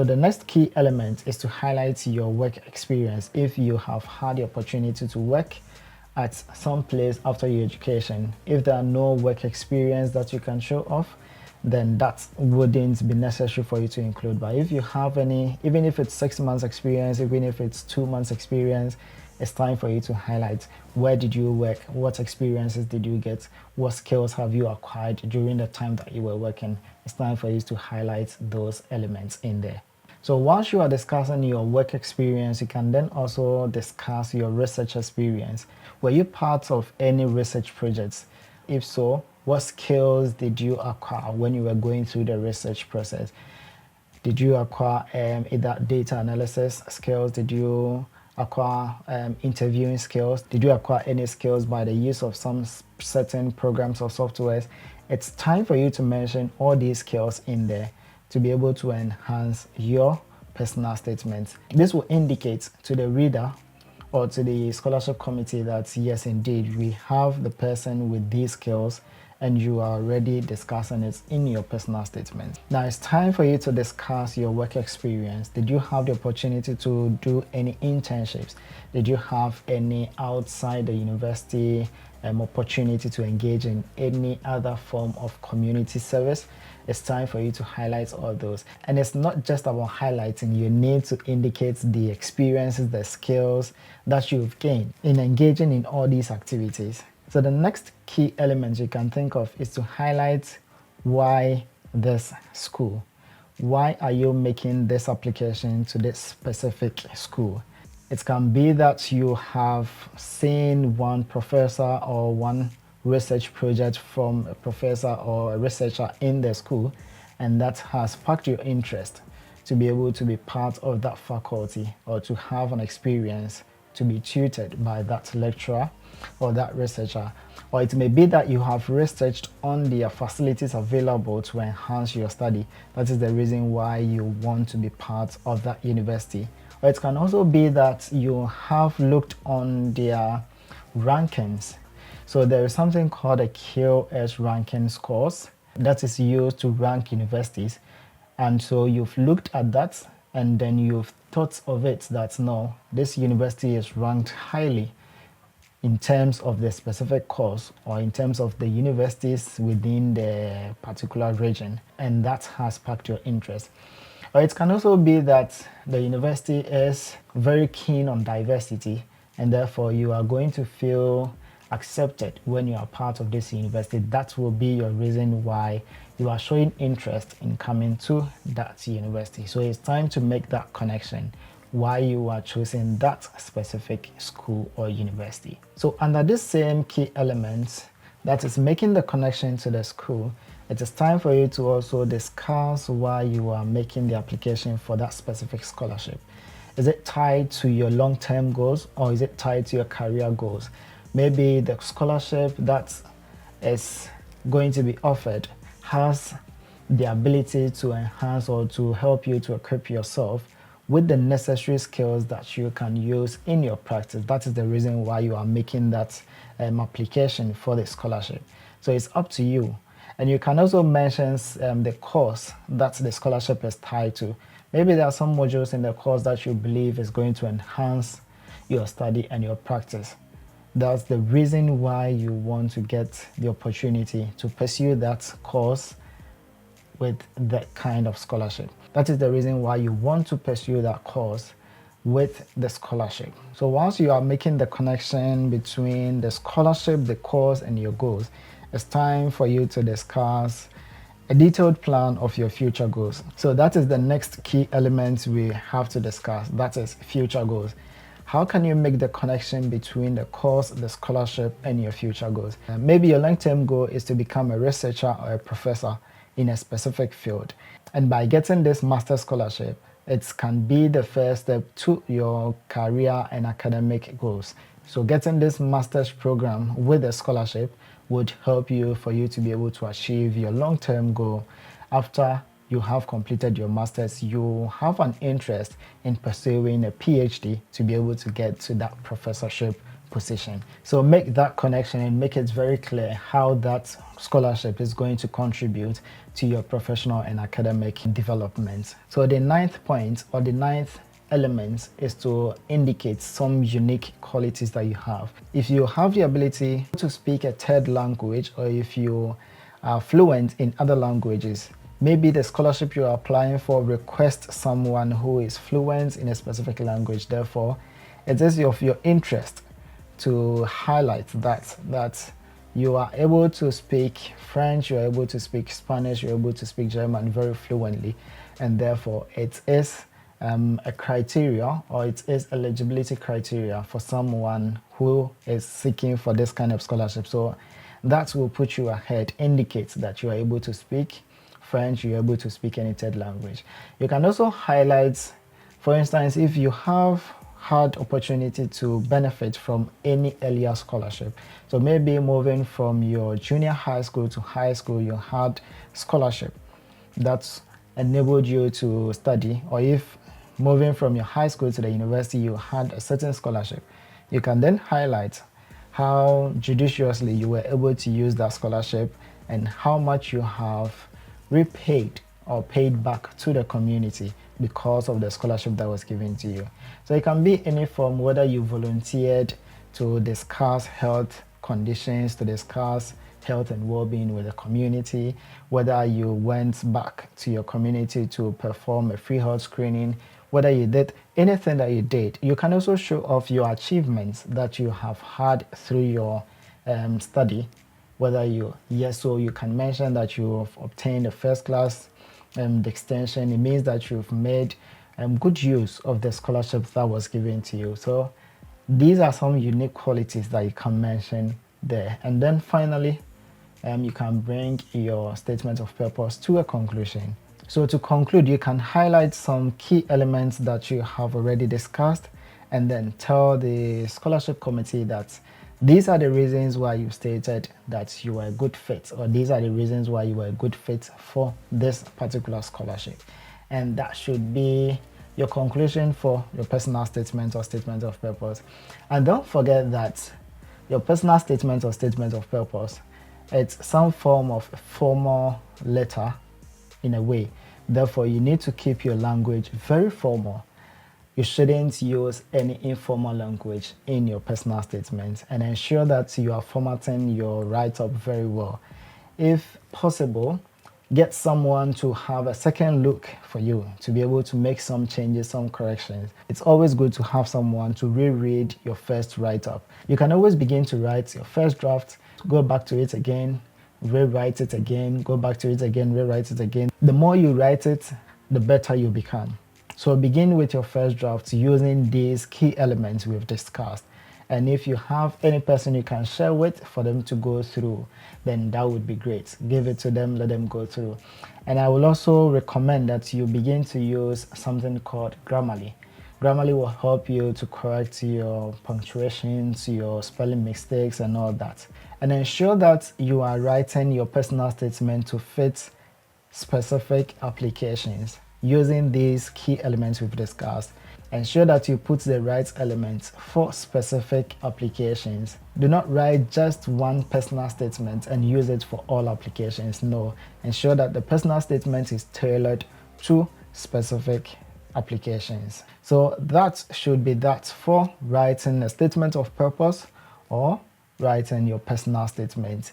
the next key element is to highlight your work experience. If you have had the opportunity to work at some place after your education, if there are no work experience that you can show off, then that wouldn't be necessary for you to include. But if you have any, even if it's 6 months experience, even if it's 2 months experience, it's time for you to highlight where did you work, what experiences did you get, what skills have you acquired during the time that you were working. It's time for you to highlight those elements in there. So once you are discussing your work experience, you can then also discuss your research experience. Were you part of any research projects? If so, what skills did you acquire when you were going through the research process? Did you acquire either data analysis skills? Did you acquire interviewing skills? Did you acquire any skills by the use of some certain programs or softwares? It's time for you to mention all these skills in there to be able to enhance your personal statement. This will indicate to the reader or to the scholarship committee that yes, indeed, we have the person with these skills and you are already discussing it in your personal statement. Now it's time for you to discuss your work experience. Did you have the opportunity to do any internships? Did you have any outside the university opportunity to engage in any other form of community service? It's time for you to highlight all those. And it's not just about highlighting, you need to indicate the experiences, the skills that you've gained in engaging in all these activities. So the next key element you can think of is to highlight why this school. Why are you making this application to this specific school? It can be that you have seen one professor or one research project from a professor or a researcher in the school, and that has sparked your interest to be able to be part of that faculty or to have an experience to be tutored by that lecturer or that researcher. Or it may be that you have researched on the facilities available to enhance your study. That is the reason why you want to be part of that university. Or it can also be that you have looked on their rankings. So there is something called a QS ranking scores that is used to rank universities. And so you've looked at that and then you've thought of it that no, this university is ranked highly in terms of the specific course or in terms of the universities within the particular region, and that has sparked your interest. Or it can also be that the university is very keen on diversity and therefore you are going to feel accepted when you are part of this university. That will be your reason why you are showing interest in coming to that university. So it's time to make that connection why you are choosing that specific school or university. So under this same key element, that is making the connection to the school, it is time for you to also discuss why you are making the application for that specific scholarship. Is it tied to your long-term goals or is it tied to your career goals? Maybe the scholarship that is going to be offered has the ability to enhance or to help you to equip yourself with the necessary skills that you can use in your practice. That is the reason why you are making that application for the scholarship. So it's up to you. And you can also mention the course that the scholarship is tied to. Maybe there are some modules in the course that you believe is going to enhance your study and your practice. That's the reason why you want to get the opportunity to pursue that course with that kind of scholarship. That is the reason why you want to pursue that course with the scholarship. So once you are making the connection between the scholarship, the course, and your goals, it's time for you to discuss a detailed plan of your future goals. So that is the next key element we have to discuss. That is future goals. How can you make the connection between the course, the scholarship, and your future goals? Maybe your long-term goal is to become a researcher or a professor in a specific field. And by getting this master's scholarship, it can be the first step to your career and academic goals. So getting this master's program with a scholarship would help you for you to be able to achieve your long-term goal. After you have completed your master's, you have an interest in pursuing a PhD to be able to get to that professorship position. So make that connection and make it very clear how that scholarship is going to contribute to your professional and academic development. So the ninth point, or the ninth element, is to indicate some unique qualities that you have. If you have the ability to speak a third language, or if you are fluent in other languages, maybe the scholarship you are applying for requests someone who is fluent in a specific language. Therefore, it is of your interest to highlight that you are able to speak French, you're able to speak Spanish, you're able to speak German very fluently, and therefore it is a criteria, or it is eligibility criteria for someone who is seeking for this kind of scholarship. So that will put you ahead, indicates that you are able to speak French, you're able to speak any third language. You can also highlight, for instance, if you have had opportunity to benefit from any earlier scholarship. So maybe moving from your junior high school to high school, you had scholarship that's enabled you to study, or if moving from your high school to the university, you had a certain scholarship. You can then highlight how judiciously you were able to use that scholarship and how much you have repaid or paid back to the community because of the scholarship that was given to you. So it can be any form, whether you volunteered to discuss health conditions, to discuss health and well-being with the community, whether you went back to your community to perform a free health screening, whether you did anything that you did. You can also show off your achievements that you have had through your study, whether you, so you can mention that you have obtained a first class distinction. It means that you've made good use of the scholarship that was given to you. So these are some unique qualities that you can mention there. And then finally, you can bring your statement of purpose to a conclusion. So to conclude, you can highlight some key elements that you have already discussed, and then tell the scholarship committee that these are the reasons why you stated that you were a good fit, or these are the reasons why you were a good fit for this particular scholarship. And that should be your conclusion for your personal statement or statement of purpose. And don't forget that your personal statement or statement of purpose, it's some form of formal letter in a way. Therefore, you need to keep your language very formal. You shouldn't use any informal language in your personal statement, and ensure that you are formatting your write-up very well. If possible, get someone to have a second look for you to be able to make some changes, some corrections. It's always good to have someone to reread your first write-up. You can always begin to write your first draft, go back to it again, rewrite it again, go back to it again, rewrite it again. The more you write it, the better you become. So begin with your first draft using these key elements we've discussed. And if you have any person you can share with for them to go through, then that would be great. Give it to them, let them go through. And I will also recommend that you begin to use something called Grammarly. Grammarly will help you to correct your punctuations, your spelling mistakes, and all that. And ensure that you are writing your personal statement to fit specific applications. Using these key elements we've discussed, ensure that you put the right elements for specific applications. Do not write just one personal statement and use it for all applications. No, ensure that the personal statement is tailored to specific applications. So that should be that for writing a statement of purpose or writing your personal statement.